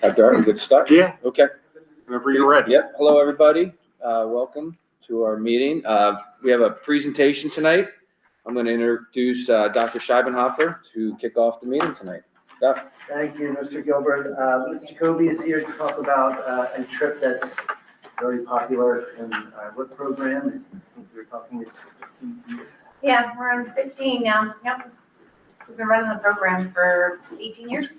After a good start? Yeah. Okay. Whenever you're ready. Yep. Hello, everybody. Welcome to our meeting. We have a presentation tonight. I'm going to introduce Dr. Scheibenhofer to kick off the meeting tonight. Doc. Thank you, Mr. Gilbert. Mr. Jacoby is here to talk about a trip that's very popular in our WIP program. We were talking it's 15 years. Yeah, we're on 15 now. Yep. We've been running the program for 18 years.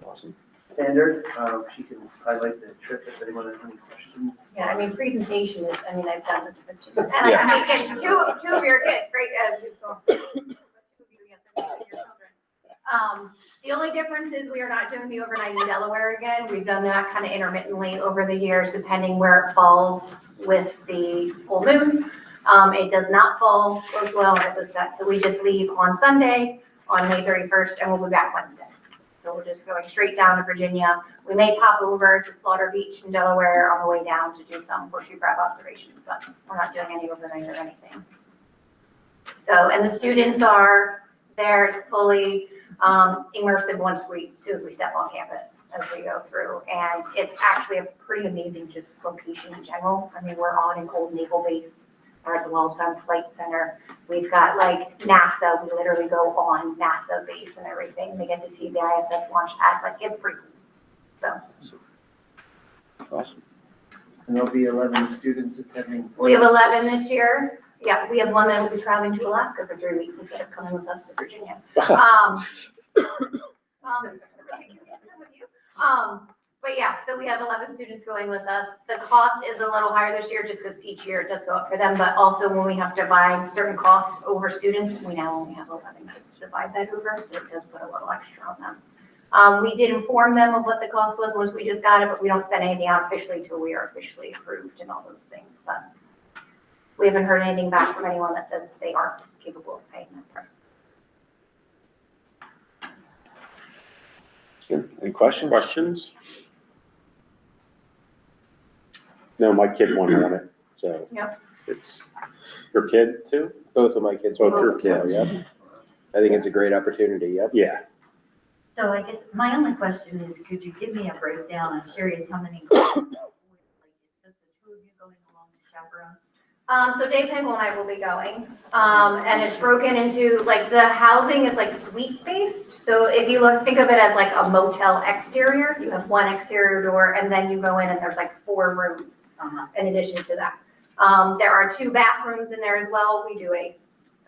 Awesome. Standard. She can highlight the trip if anyone has any questions. Yeah, I mean, presentation is, I've done this 15. And I think two of your kids, great as the only difference is we are not doing the overnight in Delaware again. We've done that kind of intermittently over the years, depending where it falls with the full moon. It does not fall as well with that. So we just leave on Sunday on May 31st and we'll be back Wednesday. So we're just going straight down to Virginia. We may pop over to Slaughter Beach in Delaware on the way down to do some horseshoe crab observations, but we're not doing any overnight or anything. So, and the students are there. It's fully immersive once as soon as we step on campus as we go through. And it's actually a pretty amazing just location in general. I mean, we're on an old naval base. We're at the Welltown Flight Center. We've got like NASA. We literally go on NASA base and everything. They get to see the ISS launch pad. Like, it's pretty cool. So. Awesome. And there'll be 11 students attending. We have 11 this year. Yeah, we have one that will be traveling to Alaska for 3 weeks instead of coming with us to Virginia. But yeah, so we have 11 students going with us. The cost is a little higher this year just because each year it does go up for them. But also when we have to divide certain costs over students, we now only have 11 kids to divide that over. So it does put a little extra on them. We did inform them of what the cost was once we just got it, but we don't send anything out officially until we are officially approved and all those things. But we haven't heard anything back from anyone that says they aren't capable of paying that price. Good. Any questions? Questions? No, my kid won on it, so. Yep. It's your kid too? Both of my kids. Both your kids. Yep. I think it's a great opportunity, yep. Yeah. So I guess my only question is, could you give me a breakdown? I'm curious how many, like, is just the two of you going along to chaperone? So Dave Pinkel and I will be going, and it's broken into, like, the housing is like suite based. So if you think of it as like a motel exterior, you have one exterior door and then you go in and there's like 4 rooms in addition to that. There are 2 bathrooms in there as well. We do a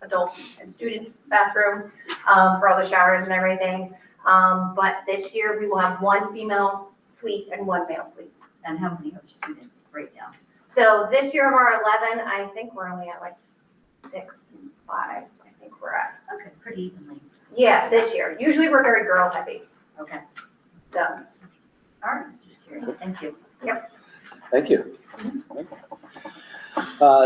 adult and student bathroom for all the showers and everything. But this year we will have 1 female suite and 1 male suite. And how many are students breakdown? So this year of our 11, I think we're only at like 6, 5, I think we're at. Okay, pretty evenly. Yeah, this year. Usually we're very girl heavy. Okay, So, all right, just curious. Thank you. Thank you.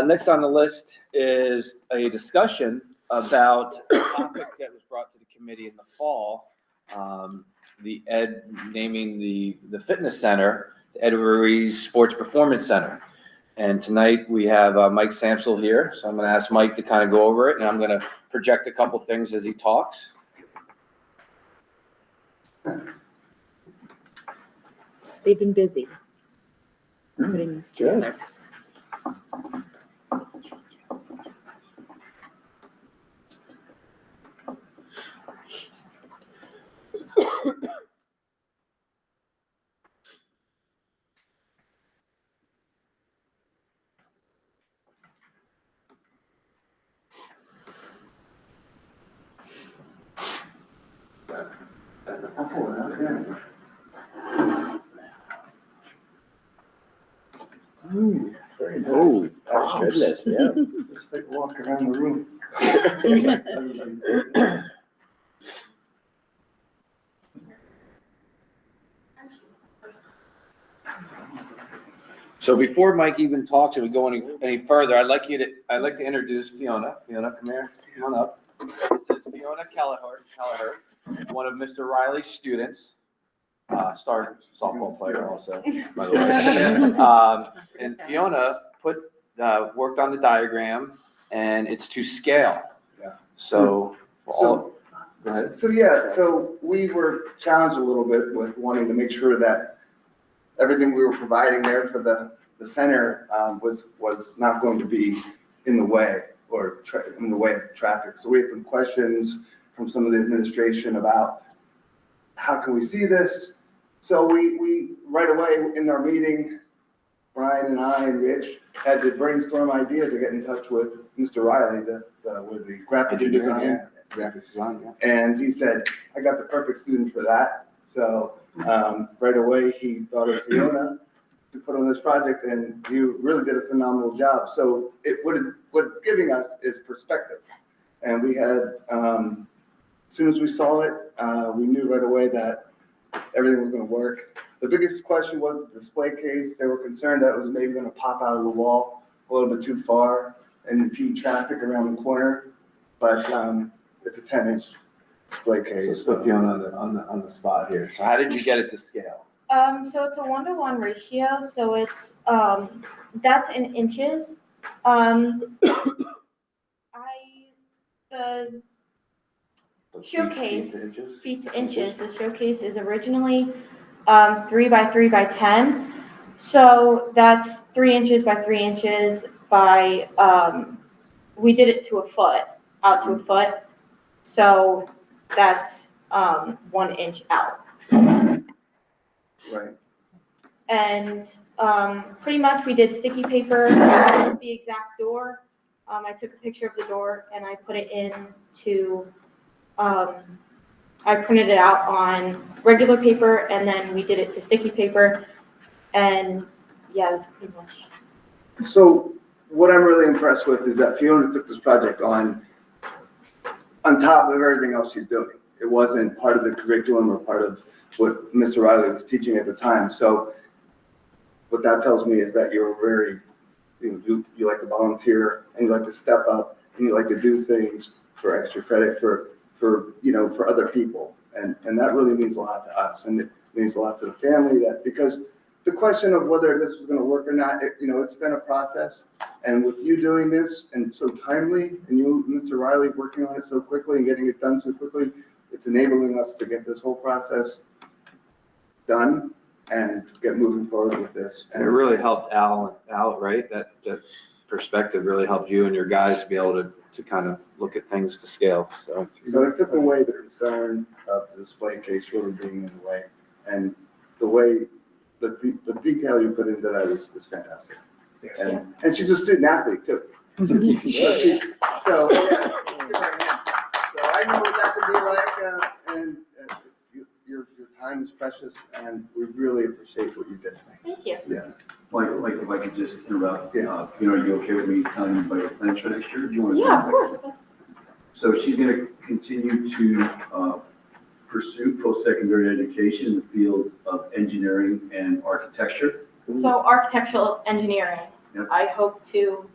Next on the list is a discussion about a topic that was brought to the committee in the fall. The naming the fitness center, the Ed Ruiz Sports Performance Center. And tonight we have Mike Samsel here. So I'm going to ask Mike to kind of go over it, and I'm going to project a couple things as he talks. They've been busy putting this together. Very nice. Oh, Goodness, yeah. Let's take a walk around the room. So before Mike even talks and we go any further, I'd like to introduce Fiona. Fiona, come here. Come on up. This is Fiona Kelleher, one of Mr. Riley's students. Star softball player also, by the way. And Fiona worked on the diagram, and it's to scale. Yeah. So Go ahead. So we were challenged a little bit with wanting to make sure that everything we were providing there for the center was not going to be in the way or in the way of traffic. So we had some questions from some of the administration about how can we see this? So we right away in our meeting, Brian and I and Rich had the brainstorm idea to get in touch with Mr. Riley, the graphic designer. Graphic design, yeah. And he said, I got the perfect student for that. So right away, he thought of Fiona to put on this project, and you really did a phenomenal job. So what it's giving us is perspective. And we had, as soon as we saw it, we knew right away that everything was going to work. The biggest question was the display case. They were concerned that it was maybe going to pop out of the wall a little bit too far and impede traffic around the corner. But it's a 10-inch display case. So put you on the spot here. So how did you get it to scale? So it's a 1-to-1 ratio, so it's, that's in inches. The showcase, feet to inches, the showcase is originally 3 by 3 by 10. So that's 3 inches by 3 inches by, we did it to a foot, out to a foot. So that's 1 inch out. Right. And pretty much we did sticky paper, the exact door. I took a picture of the door and I put it into, I printed it out on regular paper and then we did it to sticky paper. And yeah, that's pretty much. So what I'm really impressed with is that Fiona took this project on top of everything else she's doing. It wasn't part of the curriculum or part of what Mr. Riley was teaching at the time. So what that tells me is that you're very, you like to volunteer and you like to step up and you like to do things for extra credit for other people. And that really means a lot to us, and it means a lot to the family, that because the question of whether this was going to work or not, it's been a process. And with you doing this and so timely, and you, Mr. Riley, working on it so quickly and getting it done so quickly, it's enabling us to get this whole process done and get moving forward with this. And it really helped Al, right? That perspective really helped you and your guys be able to kind of look at things to scale. So it took away the concern of the display case really being in the way, and the way the detail you put into that is fantastic. And she's a student athlete too. So I know what that could be like, and your time is precious, and we really appreciate what you did. Thank you. Yeah. Like if I could just interrupt, Yeah. are you okay with me telling you about your plans for next year? Do you want to? Yeah, of course. So she's going to continue to pursue post-secondary education in the field of engineering and architecture. So architectural engineering. Yep. I hope to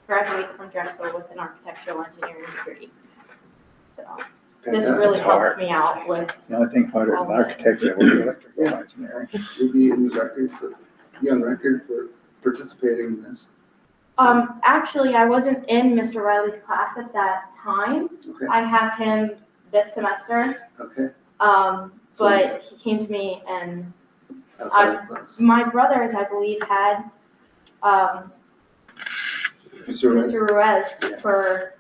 graduate from Drexel with an architectural engineering degree. So this really helps me out with. The only thing harder than architecture will be electrical engineering. You'll be in the record, so be on record for participating in this. Actually, I wasn't in Mr. Riley's class at that time. Okay. I have him this semester. Okay. But he came to me and Outside of class. my brothers, I believe, had Mr. Ruiz for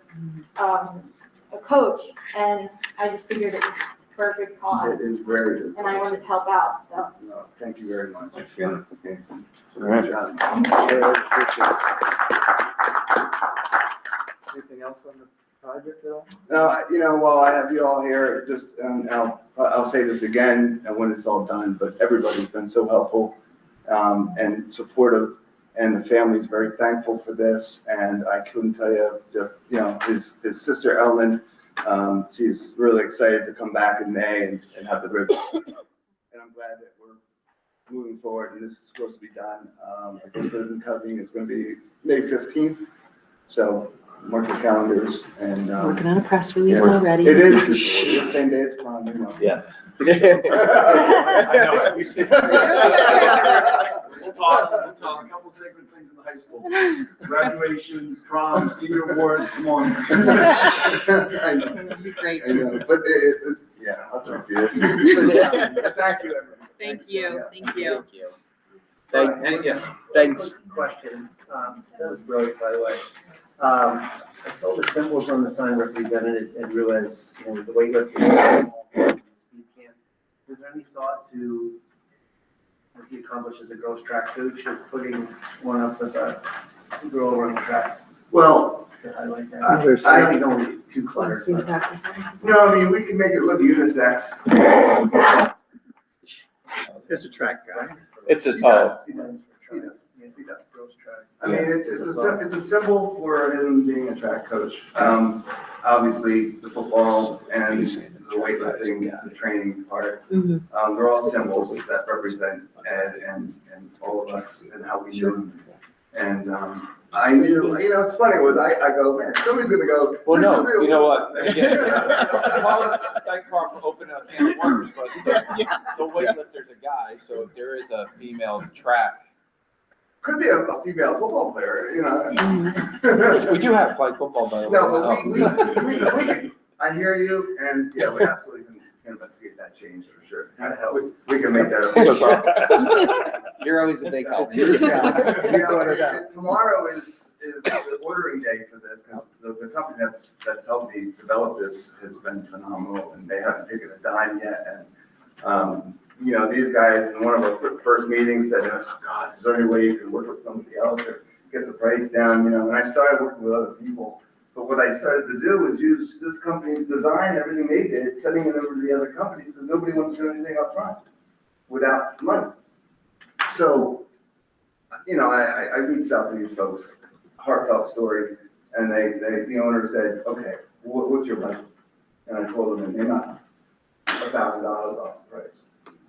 a coach, and I just figured it was the perfect cause, It is very good. and I wanted to help out, so. No, thank you very much. Thanks, Fiona. Okay. All right. Good job. Anything else on the project at all? No, while I have you all here, just, I'll say this again when it's all done, but everybody's been so helpful and supportive, and the family's very thankful for this. And I couldn't tell you, just, his sister Ellen, she's really excited to come back in May and have the ribbon. And I'm glad that we're moving forward, and this is supposed to be done. I guess ribbon cutting is going to be May 15th. So mark your calendars and. Working on a press release Yeah. already. It is the same day as prom, Yeah. I I know. We'll talk. A couple sacred things in the high school. Graduation, prom, senior awards, come on. I know, That'd be great. I know, but yeah, I'll talk to you. Thank you, everyone. Thank you, thank you. Thanks. Quick question, that was brilliant, by the way. I saw the symbols on the sign represented and realized, you know, the weightlifting. Speed camp. Is there any thought to what he accomplished as a girls' track coach of putting one up as a girl running track Well, to highlight that? I don't want to get too Want to cluttered. see the but- back of it? no, I mean, we can make it look unisex. Just a track guy. It's a, He oh, does, He does for he track. does. Yeah, he does girls' track. I mean, it's a symbol for him being a track coach. Obviously, the football and the weightlifting, the training part, they're all symbols that represent Ed and all of us and how we do him. And I knew, you know, it's funny, I go, man, somebody's gonna go. well, "Where's the no, real you know one?" what? Again, thank Carl for opening up can of worms, but the weightlifter's a guy, so if there is a female track, Could be a female football player, you know. we do have flag football, by the way. No, but we, I hear you, and yeah, we absolutely can investigate that change for sure. We can make that. No problem. You're always a big help. Yeah, tomorrow is the ordering day for this, because the company that's helped me develop this has been phenomenal, and they haven't taken a dime yet, and, you know, these guys in one of our first meetings said, oh, God, is there any way you can work with somebody else or get the price down, you know, and I started working with other people. But what I started to do was use this company's design, everything they did, sending it over to the other companies, because nobody wanted to do anything up front without money. So, you know, I reached out to these folks, heartfelt story, and the owner said, okay, what's your budget? And I told them, and they're not $1,000 off the price,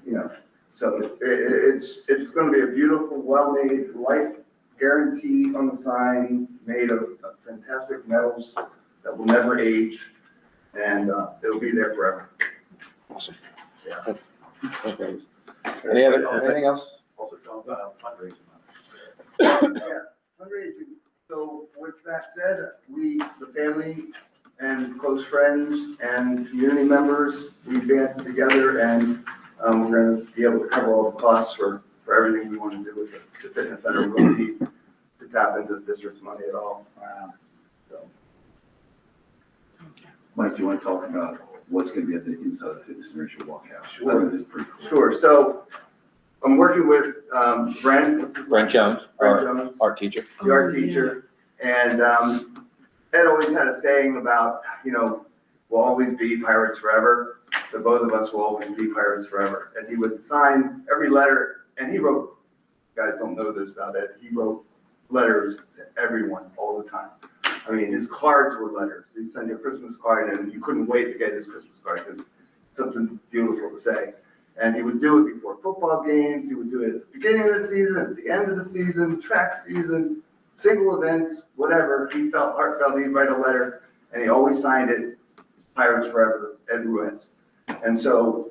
you know. So it's going to be a beautiful, well-made, life guarantee on the sign, made of fantastic metals that will never age, and it'll be there forever. Awesome. Yeah. Anything else? Also talk about fundraising. Yeah, fundraising. So with that said, the family and close friends and community members, we banded together, and we're going to be able to cover all the costs for everything we want to do with the fitness center. We don't need to tap into the district's money at all. So, Mike, do you want to talk about what's going to be at the inside of the fitness center as you walk out? Sure. That is pretty cool. sure. So I'm working with Brent. What's his Brent name? Jones, Brent our Jones. art teacher. The art teacher, and Ed always had a saying about, you know, we'll always be pirates forever. The both of us will always be pirates forever. And he would sign every letter, and he wrote, you guys don't know this about Ed, he wrote letters to everyone all the time. I mean, his cards were letters. He'd send you a Christmas card, and you couldn't wait to get his Christmas card because it's something beautiful to say. And he would do it before football games. He would do it at the beginning of the season, at the end of the season, track season, single events, whatever. He felt heartfelt. He'd write a letter, and he always signed it, Pirates Forever, Ed Ruiz. And so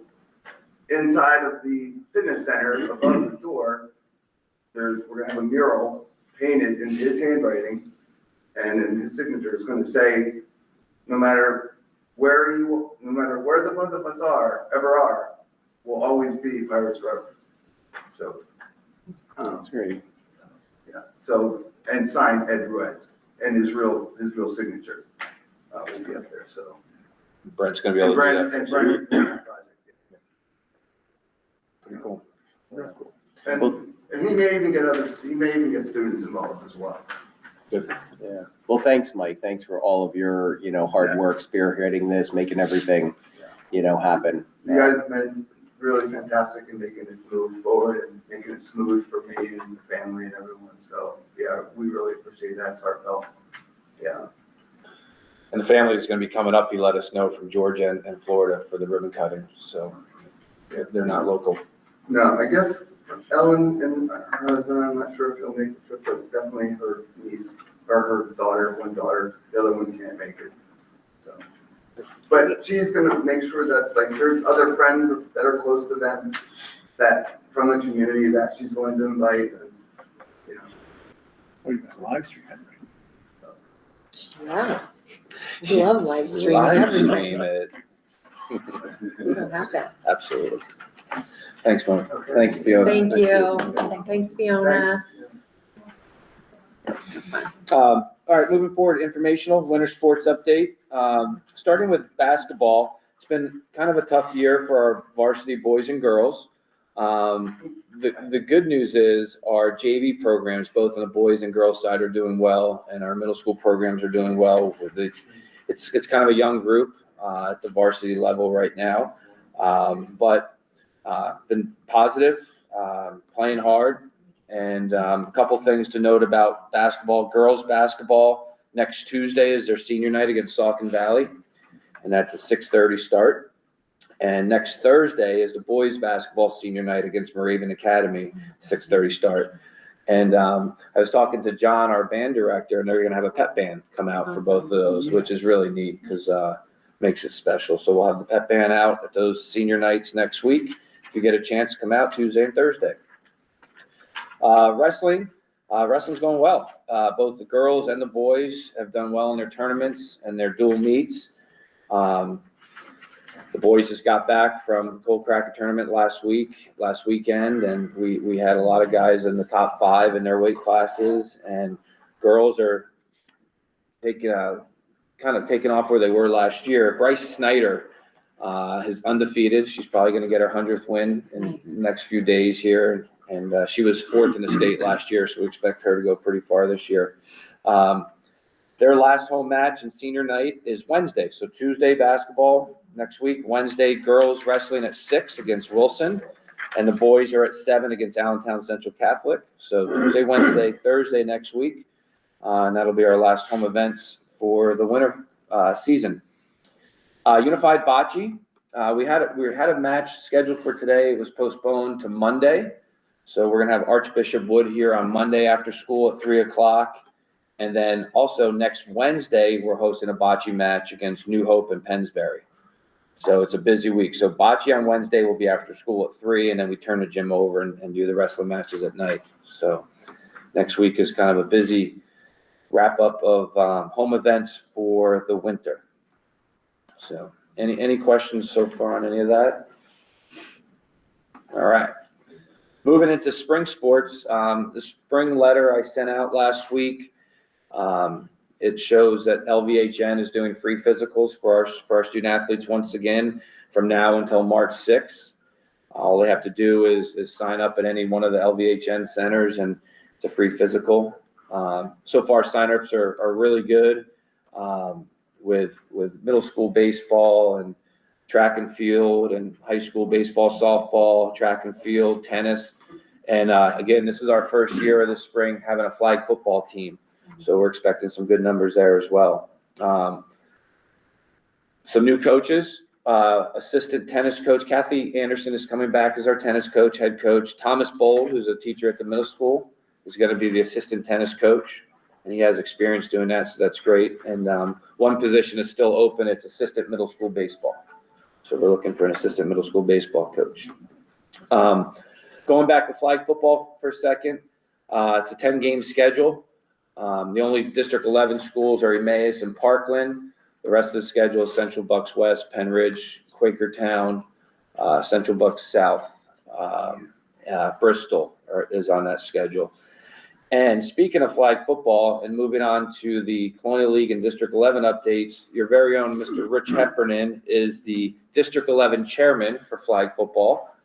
inside of the fitness center, above the door, we're going to have a mural painted in his handwriting, and in his signature, it's going to say, no matter where the both of us are, we'll always be Pirates Forever. So, That's great. yeah. So, and signed Ed Ruiz, and his real signature will be up there. So, Brent's gonna be able to do that. and Brent is doing that project. Pretty cool. And he may even get students involved as well. Good. Yeah. Well, thanks, Mike. Thanks for all of your, hard work spearheading this, making everything, happen. You guys have been really fantastic in making it move forward and making it smooth for me and the family and everyone. So, yeah, we really appreciate that. It's heartfelt. Yeah. And the family is gonna be coming up, he let us know, from Georgia and Florida for the ribbon cutting, so they're not local. No, I guess Ellen and her husband, I'm not sure if they'll make the trip, but definitely her niece, or her daughter, one daughter, the other one can't make it. So, but she's gonna make sure that, like, there's other friends that are close to them that from the community that she's going to invite, and, you know. We've got live stream. Wow. Love live streaming Live everything. stream it. We don't have that. Absolutely. Thanks, Mom. Thank you, Fiona. Thank you. Thanks, Fiona. All right, moving forward, informational, winter sports update. Starting with basketball, it's been kind of a tough year for our varsity boys and girls. The good news is our JV programs, both on the boys and girls side, are doing well, and our middle school programs are doing well. It's kind of a young group at the varsity level right now, but been positive, playing hard. And a couple things to note about basketball. Girls basketball, next Tuesday is their senior night against Saucon Valley, and that's a 6:30 start. And next Thursday is the boys basketball senior night against Moravian Academy, 6:30 start. And I was talking to John, our band director, and they're going to have a pep band come out for both of those, which is really neat because makes it special. So we'll have the pep band out at those senior nights next week. If you get a chance, come out Tuesday and Thursday. Wrestling's going well. Both the girls and the boys have done well in their tournaments and their dual meets. The boys just got back from Cold Cracker tournament last weekend, and we had a lot of guys in the top 5 in their weight classes, and girls are taking off where they were last year. Bryce Snyder is undefeated. She's probably going to get her 100th win in the next few days here. And she was 4th in the state last year, so we expect her to go pretty far this year. Their last home match and senior night is Wednesday. So Tuesday basketball next week. Wednesday girls wrestling at 6 against Wilson, and the boys are at 7 against Allentown Central Catholic. So Tuesday, Wednesday, Thursday next week, and that'll be our last home events for the winter season. Unified Bocce. We had a match scheduled for today. It was postponed to Monday. So we're going to have Archbishop Wood here on Monday after school at 3:00. And then also next Wednesday, we're hosting a bocce match against New Hope and Pennsbury. So it's a busy week. So bocce on Wednesday will be after school at 3, and then we turn the gym over and do the wrestling matches at night. So next week is kind of a busy wrap up of home events for the winter. So any questions so far on any of that? All right. Moving into spring sports, the spring letter I sent out last week, it shows that LVHN is doing free physicals for our student athletes once again from now until March 6th. All they have to do is sign up at any one of the LVHN centers, and it's a free physical. So far, signups are really good with middle school baseball and track and field, and high school baseball, softball, track and field, tennis. And again, this is our first year of the spring having a flag football team. So we're expecting some good numbers there as well. Some new coaches, assistant tennis coach, Kathy Anderson is coming back as our tennis coach, head coach. Thomas Bold, who's a teacher at the middle school, is going to be the assistant tennis coach. And he has experience doing that, so that's great. And one position is still open. It's assistant middle school baseball. So we're looking for an assistant middle school baseball coach. Going back to flag football for a second, it's a 10-game schedule. The only District 11 schools are Emmaus and Parkland. The rest of the schedule is Central Bucks West, Penn Ridge, Quakertown, Central Bucks South, Bristol is on that schedule. And speaking of flag football and moving on to the Colonial League and District 11 updates, your very own Mr. Rich Heffernan is the District 11 chairman for flag football.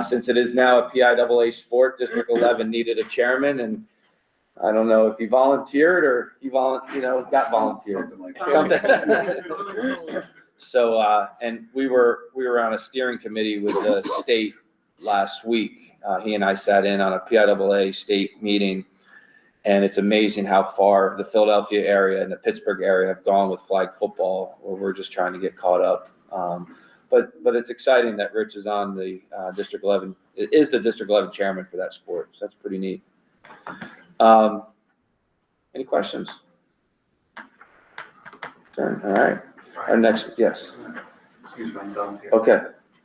Since it is now a PIAA sport, District 11 needed a chairman, and I don't know if he volunteered or got volunteered. Something. So, and we were on a steering committee with the state last week. He and I sat in on a PIAA state meeting, and it's amazing how far the Philadelphia area and the Pittsburgh area have gone with flag football, where we're just trying to get caught up. But it's exciting that Rich is on the District 11, is the District 11 chairman for that sport. So that's pretty neat. Any questions? All right. Our next, yes. Excuse myself here. Okay.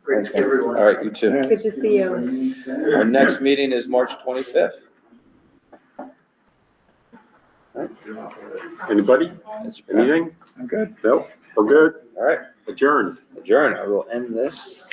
Great to see everyone. All right, you too. Good to see you. Our next meeting is March 25th. Anybody? That's- Anything? I'm good. No? We're good? All right, Adjourned. adjourn. I will end this.